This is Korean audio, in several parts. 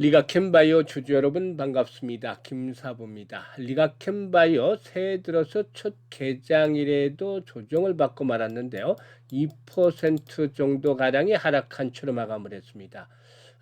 리가캠바이오 주주 여러분 반갑습니다. 김사부입니다. 리가캠바이오 새해 들어서 첫 개장일에도 조정을 받고 말았는데요. 2% 정도 가량이 하락한 채로 마감을 했습니다.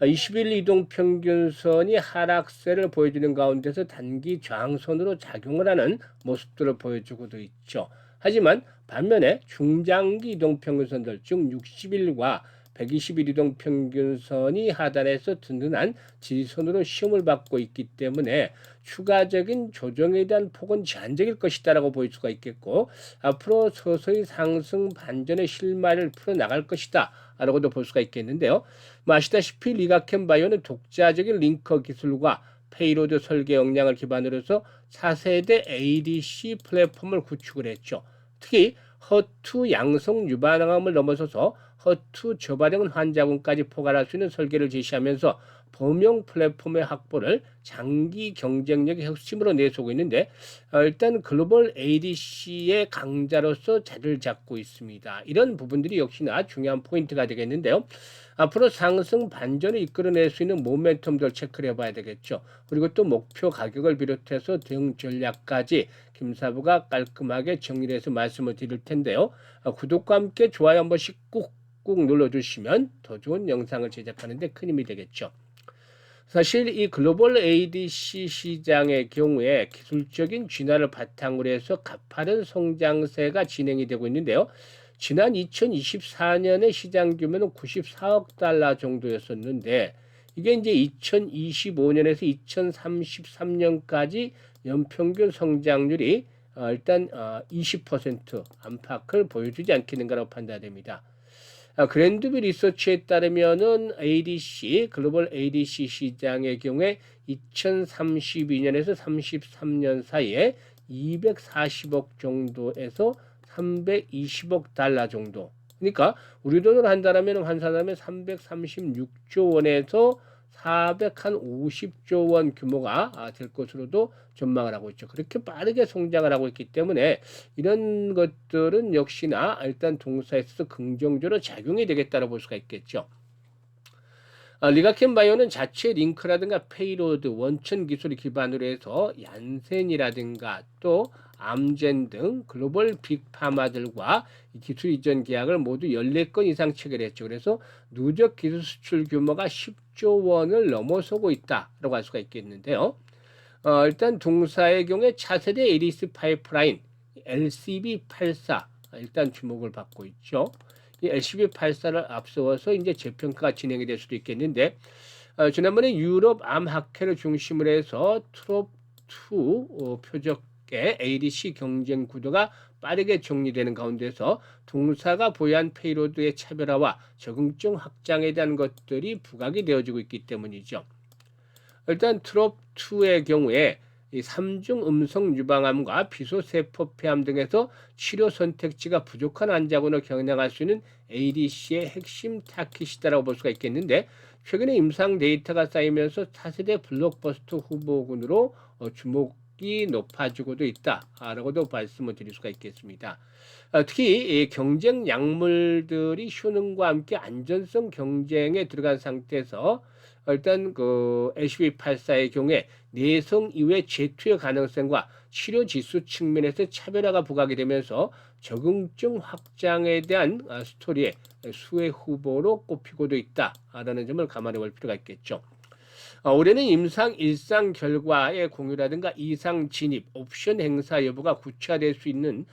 20일 이동평균선이 하락세를 보여주는 가운데서 단기 저항선으로 작용을 하는 모습들을 보여주고도 있죠. 하지만 반면에 중장기 이동평균선들 즉 60일과 120일 이동평균선이 하단에서 든든한 지지선으로 시험을 받고 있기 때문에 추가적인 조정에 대한 폭은 제한적일 것이다라고 볼 수가 있겠고, 앞으로 서서히 상승 반전의 실마리를 풀어나갈 것이다 라고도 볼 수가 있겠는데요. 아시다시피 리가캠바이오는 독자적인 링커 기술과 페이로드 설계 역량을 기반으로 해서 4세대 ADC 플랫폼을 구축을 했죠. 특히 허투 양성 유방암을 넘어서서 허투 저발형 환자군까지 포괄할 수 있는 설계를 제시하면서 범용 플랫폼의 확보를 장기 경쟁력의 핵심으로 내세우고 있는데, 일단 글로벌 ADC의 강자로서 자리를 잡고 있습니다. 이런 부분들이 역시나 중요한 포인트가 되겠는데요. 앞으로 상승 반전을 이끌어낼 수 있는 모멘텀들 체크를 해봐야 되겠죠. 그리고 또 목표 가격을 비롯해서 대응 전략까지 김사부가 깔끔하게 정리를 해서 말씀을 드릴 텐데요. 구독과 함께 좋아요 한 번씩 꾹꾹 눌러주시면 더 좋은 영상을 제작하는 데 큰 힘이 되겠죠. 사실 이 글로벌 ADC 시장의 경우에 기술적인 진화를 바탕으로 해서 가파른 성장세가 진행이 되고 있는데요. 지난 2024년의 시장 규모는 94억 달러 정도였었는데, 이게 이제 2025년에서 2033년까지 연평균 성장률이 일단 20% 안팎을 보여주지 않겠는가라고 판단됩니다. 그랜드비 리서치에 따르면은 ADC, 글로벌 ADC 시장의 경우에 2032년에서 33년 사이에 240억 정도에서 320억 달러 정도. 그러니까 우리 돈으로 한다면 환산하면 336조 원에서 450조 원 규모가 될 것으로도 전망을 하고 있죠. 그렇게 빠르게 성장을 하고 있기 때문에 이런 것들은 역시나 일단 동사에 있어서 긍정적으로 작용이 되겠다고 볼 수가 있겠죠. 리가캠바이오는 자체 링크라든가 페이로드, 원천 기술을 기반으로 해서 얀센이라든가 또 암젠 등 글로벌 빅파마들과 기술 이전 계약을 모두 14건 이상 체결했죠. 그래서 누적 기술 수출 규모가 10조 원을 넘어서고 있다라고 할 수가 있겠는데요. 일단 동사의 경우에 차세대 ADC 파이프라인 LCB84 일단 주목을 받고 있죠. 이 LCB84를 앞서서 이제 재평가가 진행이 될 수도 있겠는데, 지난번에 유럽 암 학회를 중심으로 해서 트롭2 표적의 ADC 경쟁 구도가 빠르게 정리되는 가운데서 동사가 보유한 페이로드의 차별화와 적응증 확장에 대한 것들이 부각이 되어지고 있기 때문이죠. 일단 트롭2의 경우에 이 3중 음성 유방암과 비소세포 폐암 등에서 치료 선택지가 부족한 환자군을 겨냥할 수 있는 ADC의 핵심 타깃이다라고 볼 수가 있겠는데, 최근에 임상 데이터가 쌓이면서 차세대 블록버스터 후보군으로 주목이 높아지고도 있다라고도 말씀을 드릴 수가 있겠습니다. 특히 이 경쟁 약물들이 효능과 함께 안전성 경쟁에 들어간 상태에서 일단 그 LCB84의 경우에 내성 이후의 재투여 가능성과 치료 지수 측면에서 차별화가 부각이 되면서 적응증 확장에 대한 스토리의 수혜 후보로 꼽히고도 있다라는 점을 감안해 볼 필요가 있겠죠. 올해는 임상 1상 결과의 공유라든가 2상 진입, 옵션 행사 여부가 구체화될 수 있는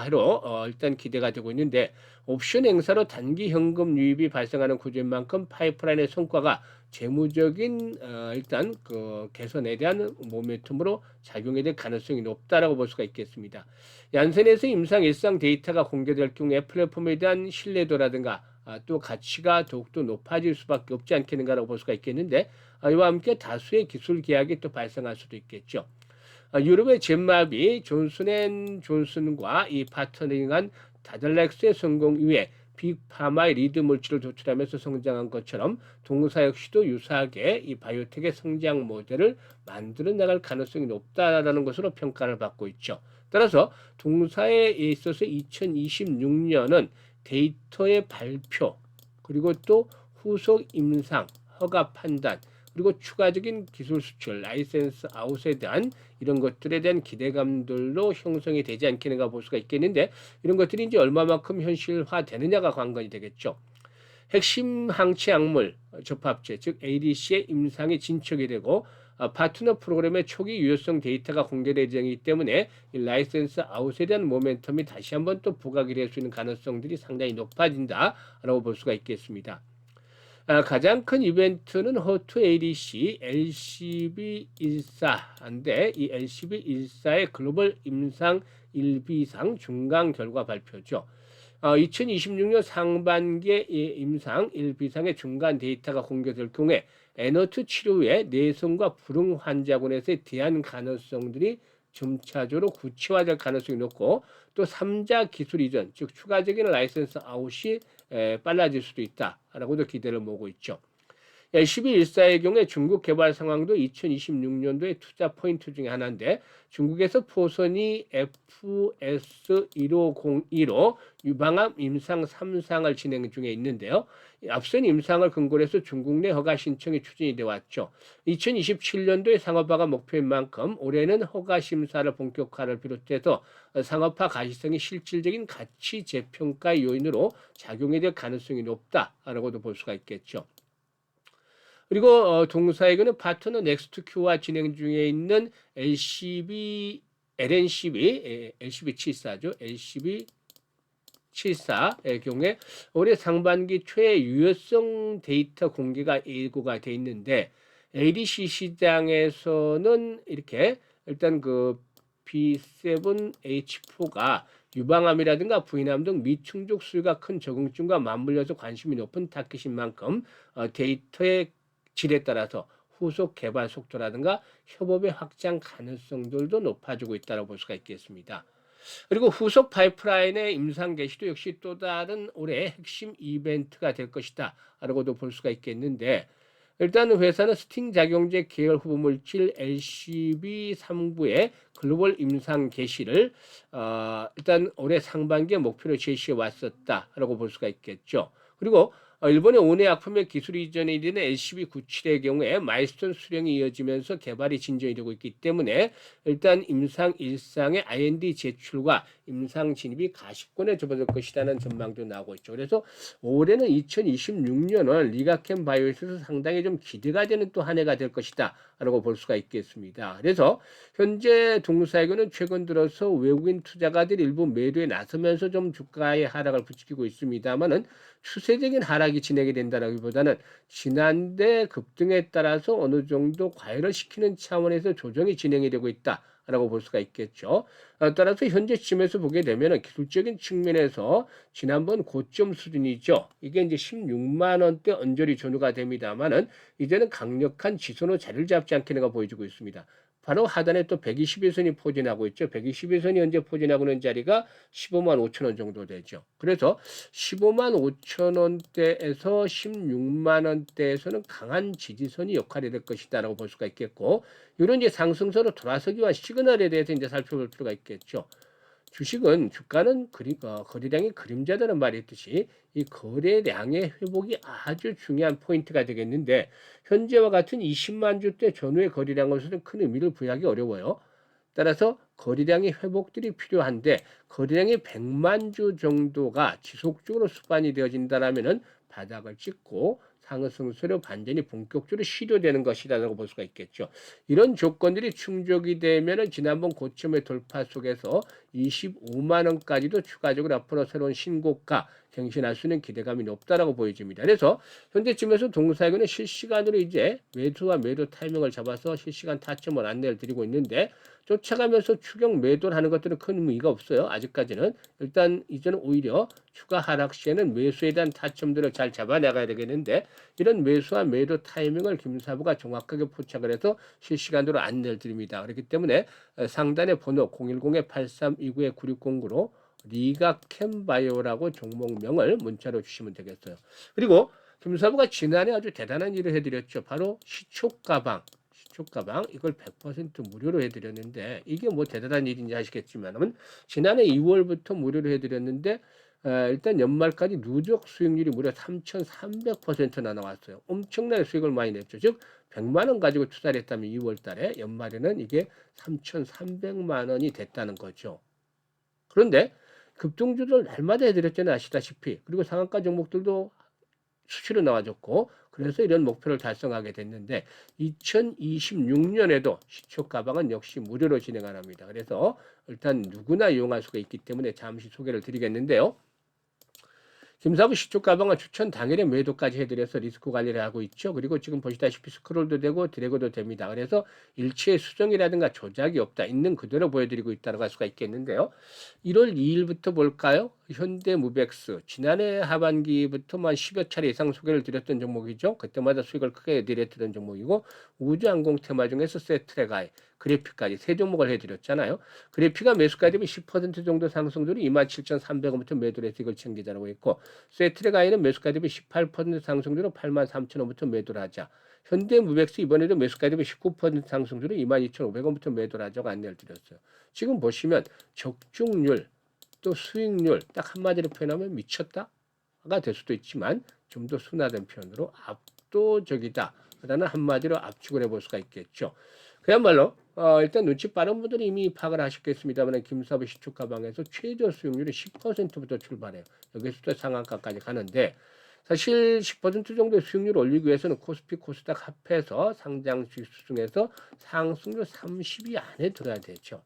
해로 일단 기대가 되고 있는데, 옵션 행사로 단기 현금 유입이 발생하는 구조인 만큼 파이프라인의 성과가 재무적인 일단 그 개선에 대한 모멘텀으로 작용에 될 가능성이 높다라고 볼 수가 있겠습니다. 얀센에서 임상 1상 데이터가 공개될 경우에 플랫폼에 대한 신뢰도라든가 또 가치가 더욱더 높아질 수밖에 없지 않겠는가라고 볼 수가 있겠는데, 이와 함께 다수의 기술 계약이 또 발생할 수도 있겠죠. 유럽의 젠마비 존슨앤존슨과 이 파트너링한 다들렉스의 성공 이후에 빅파마의 리드 물질을 도출하면서 성장한 것처럼 동사 역시도 유사하게 이 바이오텍의 성장 모델을 만들어 나갈 가능성이 높다라는 것으로 평가를 받고 있죠. 따라서 동사에 있어서 2026년은 데이터의 발표, 그리고 또 후속 임상, 허가 판단, 그리고 추가적인 기술 수출, 라이센스 아웃에 대한 이런 것들에 대한 기대감들로 형성이 되지 않겠는가 볼 수가 있겠는데 이런 것들이 이제 얼마만큼 현실화되느냐가 관건이 되겠죠. 핵심 항체 약물 접합체 즉 ADC의 임상에 진척이 되고 파트너 프로그램의 초기 유효성 데이터가 공개될 예정이기 때문에 이 라이센스 아웃에 대한 모멘텀이 다시 한번 또 부각이 될 수 있는 가능성들이 상당히 높아진다라고 볼 수가 있겠습니다. 가장 큰 이벤트는 허투 ADC LCB14인데 이 LCB14의 글로벌 임상 1비상 중간 결과 발표죠. 2026년 상반기에 임상 1비상의 중간 데이터가 공개될 경우에 에너트 치료의 내성과 불응 환자군에서의 대안 가능성들이 점차적으로 구체화될 가능성이 높고 또 3자 기술 이전, 즉 추가적인 라이센스 아웃이 빨라질 수도 있다라고도 기대를 모으고 있죠. LCB14의 경우에 중국 개발 상황도 2026년도의 투자 포인트 중에 하나인데 중국에서 포선이 FS1502로 유방암 임상 3상을 진행 중에 있는데요. 앞선 임상을 근거로 해서 중국 내 허가 신청이 추진이 되어 왔죠. 2027년도에 상업화가 목표인 만큼 올해는 허가 심사를 본격화를 비롯해서 상업화 가시성이 실질적인 가치 재평가 요인으로 작용이 될 가능성이 높다라고도 볼 수가 있겠죠. 그리고 동사에게는 파트너 넥스트큐와 진행 중에 있는 LCB74죠. LCB74의 경우에 올해 상반기 초에 유효성 데이터 공개가 예고가 돼 있는데 ADC 시장에서는 이렇게 일단 그 B7H4가 유방암이라든가 부인암 등 미충족 수요가 큰 적응증과 맞물려서 관심이 높은 타깃인 만큼 데이터의 질에 따라서 후속 개발 속도라든가 협업의 확장 가능성들도 높아지고 있다고 볼 수가 있겠습니다. 그리고 후속 파이프라인의 임상 개시도 역시 또 다른 올해의 핵심 이벤트가 될 것이다 라고도 볼 수가 있겠는데 일단 회사는 스팅 작용제 계열 후보 물질 LCB39의 글로벌 임상 개시를 일단 올해 상반기에 목표로 제시해 왔었다라고 볼 수가 있겠죠. 그리고 일본의 온해 약품의 기술 이전에 이르는 LCB97의 경우에 마일스톤 수령이 이어지면서 개발이 진전이 되고 있기 때문에 일단 임상 1상의 IND 제출과 임상 진입이 가시권에 접어들 것이라는 전망도 나오고 있죠. 그래서 올해는 2026년은 리가켄 바이오에서 상당히 좀 기대가 되는 또 한 해가 될 것이다 라고 볼 수가 있겠습니다. 그래서 현재 동사에게는 최근 들어서 외국인 투자가들이 일부 매도에 나서면서 좀 주가의 하락을 부추기고 있습니다만은 추세적인 하락이 진행이 된다라기보다는 지난해 급등에 따라서 어느 정도 과열을 시키는 차원에서 조정이 진행이 되고 있다라고 볼 수가 있겠죠. 따라서 현재 시점에서 보게 되면 기술적인 측면에서 지난번 고점 수준이죠. 이게 이제 16만 원대 언저리 전후가 됩니다만은 이제는 강력한 지선으로 자리를 잡지 않겠는가 보여지고 있습니다. 바로 하단에 또 121선이 포진하고 있죠. 121선이 현재 포진하고 있는 자리가 15만 5천 원 정도 되죠. 그래서 15만 5천 원대에서 16만 원대에서는 강한 지지선이 역할이 될 것이다라고 볼 수가 있겠고, 이런 이제 상승선으로 돌아서기 위한 시그널에 대해서 이제 살펴볼 필요가 있겠죠. 주식은 주가는 거래량이 그림자다는 말이 있듯이 이 거래량의 회복이 아주 중요한 포인트가 되겠는데 현재와 같은 20만 주대 전후의 거래량으로서는 큰 의미를 부여하기 어려워요. 따라서 거래량의 회복들이 필요한데 거래량이 100만 주 정도가 지속적으로 수반이 되어진다라면은 바닥을 찍고 상승세로 반전이 본격적으로 시도되는 것이라고 볼 수가 있겠죠. 이런 조건들이 충족이 되면은 지난번 고점의 돌파 속에서 25만 원까지도 추가적으로 앞으로 새로운 신고가 경신할 수 있는 기대감이 높다라고 보여집니다. 그래서 현재쯤에서 동사에게는 실시간으로 이제 매수와 매도 타이밍을 잡아서 실시간 타점을 안내를 드리고 있는데 쫓아가면서 추격 매도를 하는 것들은 큰 의미가 없어요. 아직까지는. 일단 이제는 오히려 추가 하락 시에는 매수에 대한 타점들을 잘 잡아나가야 되겠는데 이런 매수와 매도 타이밍을 김사부가 정확하게 포착을 해서 실시간으로 안내를 드립니다. 그렇기 때문에 상단의 번호 010-8329-9609로 리가캠바이오라고 종목명을 문자로 주시면 되겠어요. 그리고 김사부가 지난해 아주 대단한 일을 해드렸죠. 바로 시초가방 이걸 100% 무료로 해드렸는데 이게 뭐 대단한 일인지 아시겠지만은 지난해 2월부터 무료로 해드렸는데 일단 연말까지 누적 수익률이 무려 3,300%나 나왔어요. 엄청나게 수익을 많이 냈죠. 즉 100만 원 가지고 투자를 했다면 2월 달에 연말에는 이게 3,300만 원이 됐다는 거죠. 그런데 급등주들 날마다 해드렸잖아요. 아시다시피. 그리고 상한가 종목들도 수치로 나와줬고 그래서 이런 목표를 달성하게 됐는데 2026년에도 시초 가방은 역시 무료로 진행을 합니다. 그래서 일단 누구나 이용할 수가 있기 때문에 잠시 소개를 드리겠는데요. 김사부 시초 가방은 추천 당일에 매도까지 해드려서 리스크 관리를 하고 있죠. 그리고 지금 보시다시피 스크롤도 되고 드래그도 됩니다. 그래서 일체의 수정이라든가 조작이 없다. 있는 그대로 보여드리고 있다고 할 수가 있겠는데요. 1월 2일부터 볼까요? 현대무백스 지난해 하반기부터만 10여 차례 이상 소개를 드렸던 종목이죠. 그때마다 수익을 크게 내렸던 종목이고 우주항공 테마 중에서 세트레가이 그래픽까지 세 종목을 해드렸잖아요. 그래픽가 매수가 되면 10% 정도 상승률이 27,300원부터 매도를 해서 이걸 챙기자라고 했고 세트레가이는 매수가 되면 18% 상승률로 83,000원부터 매도를 하자. 현대무백스 이번에도 매수가 되면 19% 상승률로 22,500원부터 매도를 하자고 안내를 드렸어요. 지금 보시면 적중률 또 수익률 딱 한마디로 표현하면 미쳤다가 될 수도 있지만 좀 더 순화된 표현으로 압도적이다. 라는 한마디로 압축을 해볼 수가 있겠죠. 그야말로 일단 눈치 빠른 분들이 이미 파악을 하셨겠습니다만 김사부 시초 가방에서 최저 수익률이 10%부터 출발해요. 여기서부터 상한가까지 가는데 사실 10% 정도의 수익률을 올리기 위해서는 코스피 코스닥 합해서 상장 주식 중에서 상승률 30위 안에 들어야 되죠.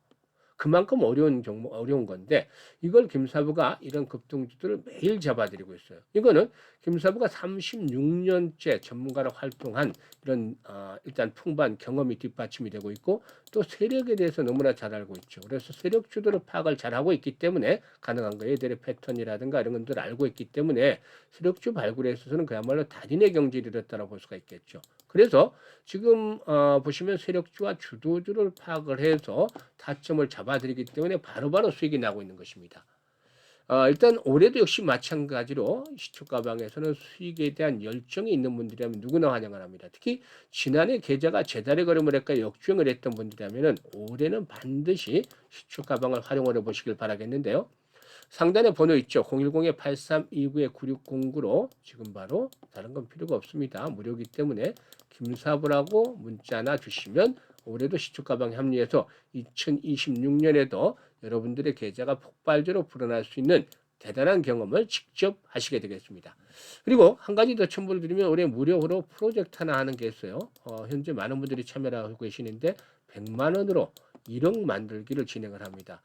그만큼 어려운 종목, 어려운 건데 이걸 김사부가 이런 급등주들을 매일 잡아드리고 있어요. 이거는 김사부가 36년째 전문가로 활동한 이런 일단 풍부한 경험이 뒷받침이 되고 있고 또 세력에 대해서 너무나 잘 알고 있죠. 그래서 세력주들을 파악을 잘하고 있기 때문에 가능한 거예요. 얘들의 패턴이라든가 이런 것들을 알고 있기 때문에 세력주 발굴에 있어서는 그야말로 달인의 경지를 이뤘다고 볼 수가 있겠죠. 그래서 지금 보시면 세력주와 주도주를 파악을 해서 타점을 잡아드리기 때문에 바로바로 수익이 나고 있는 것입니다. 일단 올해도 역시 마찬가지로 시초가방에서는 수익에 대한 열정이 있는 분들이라면 누구나 환영을 합니다. 특히 지난해 계좌가 제달의 걸음을 할까 역주행을 했던 분들이라면 올해는 반드시 시초가방을 활용을 해보시길 바라겠는데요. 상단에 번호 있죠. 010-8329-9609로 지금 바로 다른 건 필요가 없습니다. 무료이기 때문에 김사부라고 문자 하나 주시면 올해도 시초가방에 합류해서 2026년에도 여러분들의 계좌가 폭발적으로 불어날 수 있는 대단한 경험을 직접 하시게 되겠습니다. 그리고 한 가지 더 첨부를 드리면 올해 무료로 프로젝트 하나 하는 게 있어요. 현재 많은 분들이 참여를 하고 계시는데 100만 원으로 1억 만들기를 진행을 합니다.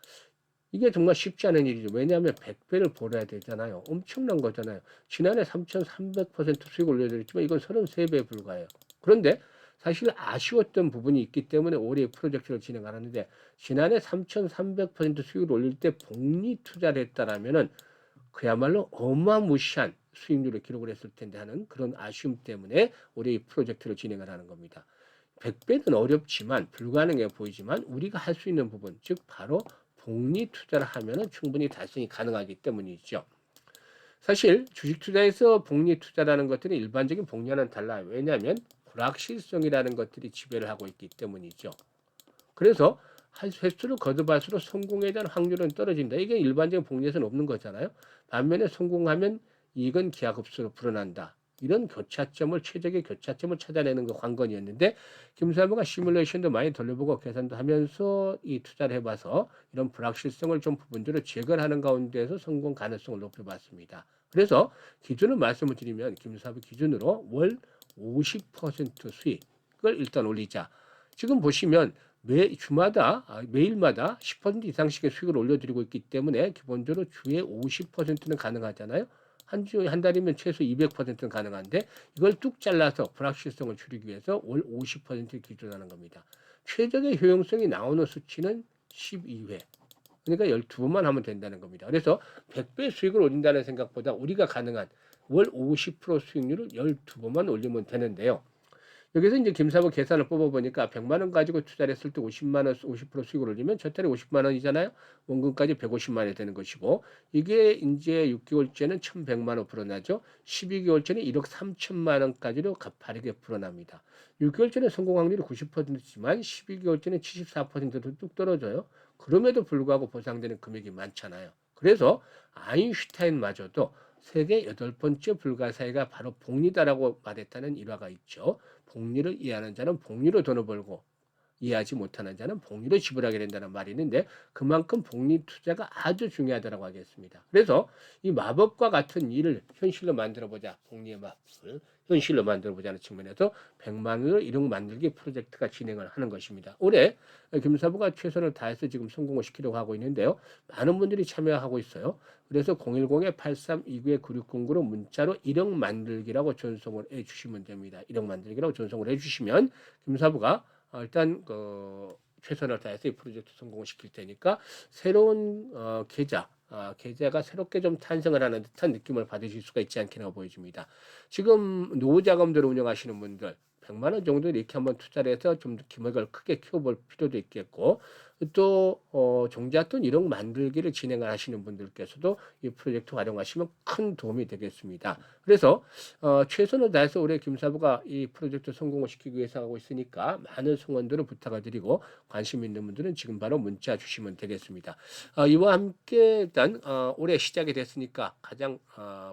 이게 정말 쉽지 않은 일이죠. 왜냐하면 100배를 벌어야 되잖아요. 엄청난 거잖아요. 지난해 3,300% 수익 올려드렸지만 이건 33배에 불과해요. 그런데 사실 아쉬웠던 부분이 있기 때문에 올해 프로젝트를 진행하는데 지난해 3,300% 수익을 올릴 때 복리 투자를 했다라면은 그야말로 어마무시한 수익률을 기록을 했을 텐데 하는 그런 아쉬움 때문에 올해 이 프로젝트를 진행을 하는 겁니다. 100배는 어렵지만 불가능해 보이지만 우리가 할 수 있는 부분 즉 바로 복리 투자를 하면은 충분히 달성이 가능하기 때문이죠. 사실 주식 투자에서 복리 투자라는 것들은 일반적인 복리와는 달라요. 왜냐하면 불확실성이라는 것들이 지배를 하고 있기 때문이죠. 그래서 횟수를 거듭할수록 성공에 대한 확률은 떨어진다. 이게 일반적인 복리에서는 없는 거잖아요. 반면에 성공하면 이익은 기하급수로 불어난다. 이런 교차점을 최적의 교차점을 찾아내는 그 관건이었는데 김사부가 시뮬레이션도 많이 돌려보고 계산도 하면서 이 투자를 해봐서 이런 불확실성을 좀 부분적으로 제거를 하는 가운데에서 성공 가능성을 높여봤습니다. 그래서 기준을 말씀을 드리면 김사부 기준으로 월 50% 수익을 일단 올리자. 지금 보시면 매일마다 10% 이상씩의 수익을 올려드리고 있기 때문에 기본적으로 주에 50%는 가능하잖아요. 한 달이면 최소 200%는 가능한데 이걸 뚝 잘라서 불확실성을 줄이기 위해서 월 50% 기준하는 겁니다. 최적의 효용성이 나오는 수치는 12회. 그러니까 12번만 하면 된다는 겁니다. 그래서 100배 수익을 올린다는 생각보다 우리가 가능한 월 50% 수익률을 12번만 올리면 되는데요. 여기서 이제 김사부 계산을 뽑아보니까 100만 원 가지고 투자를 했을 때 50만 원, 50% 수익을 올리면 첫 달에 50만 원이잖아요. 원금까지 150만 원이 되는 것이고 이게 이제 6개월째는 1,100만 원 불어나죠. 12개월째는 1억 3천만 원까지로 가파르게 불어납니다. 6개월째는 성공 확률이 90%지만 12개월째는 74%로 뚝 떨어져요. 그럼에도 불구하고 보상되는 금액이 많잖아요. 그래서 아인슈타인마저도 세계 8번째 불가사의가 바로 복리다라고 말했다는 일화가 있죠. 복리를 이해하는 자는 복리로 돈을 벌고 이해하지 못하는 자는 복리로 지불하게 된다는 말이 있는데 그만큼 복리 투자가 아주 중요하다고 하겠습니다. 그래서 이 마법과 같은 일을 현실로 만들어보자. 복리의 마법을 현실로 만들어보자는 측면에서 100만 원으로 1억 만들기 프로젝트가 진행을 하는 것입니다. 올해 김사부가 최선을 다해서 지금 성공을 시키려고 하고 있는데요. 많은 분들이 참여하고 있어요. 그래서 010-8329-9609로 문자로 1억 만들기라고 전송을 해주시면 됩니다. 1억 만들기라고 전송을 해주시면 김사부가 일단 최선을 다해서 이 프로젝트 성공을 시킬 테니까 새로운 계좌가 새롭게 좀 탄생을 하는 듯한 느낌을 받으실 수가 있지 않겠나 보여집니다. 지금 노후자금들을 운영하시는 분들 100만 원 정도 이렇게 한번 투자를 해서 좀 금액을 크게 키워볼 필요도 있겠고 또 종잣돈 1억 만들기를 진행을 하시는 분들께서도 이 프로젝트 활용하시면 큰 도움이 되겠습니다. 그래서 최선을 다해서 올해 김사부가 이 프로젝트 성공을 시키기 위해서 하고 있으니까 많은 성원들을 부탁을 드리고 관심 있는 분들은 지금 바로 문자 주시면 되겠습니다. 이와 함께 일단 올해 시작이 됐으니까 가장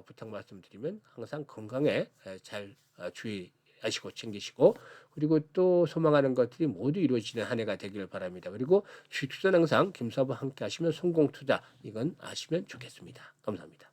부탁 말씀드리면 항상 건강에 잘 주의하시고 챙기시고 그리고 또 소망하는 것들이 모두 이루어지는 한 해가 되기를 바랍니다. 그리고 주식 투자는 항상 김사부와 함께 하시면 성공 투자 이건 아시면 좋겠습니다. 감사합니다.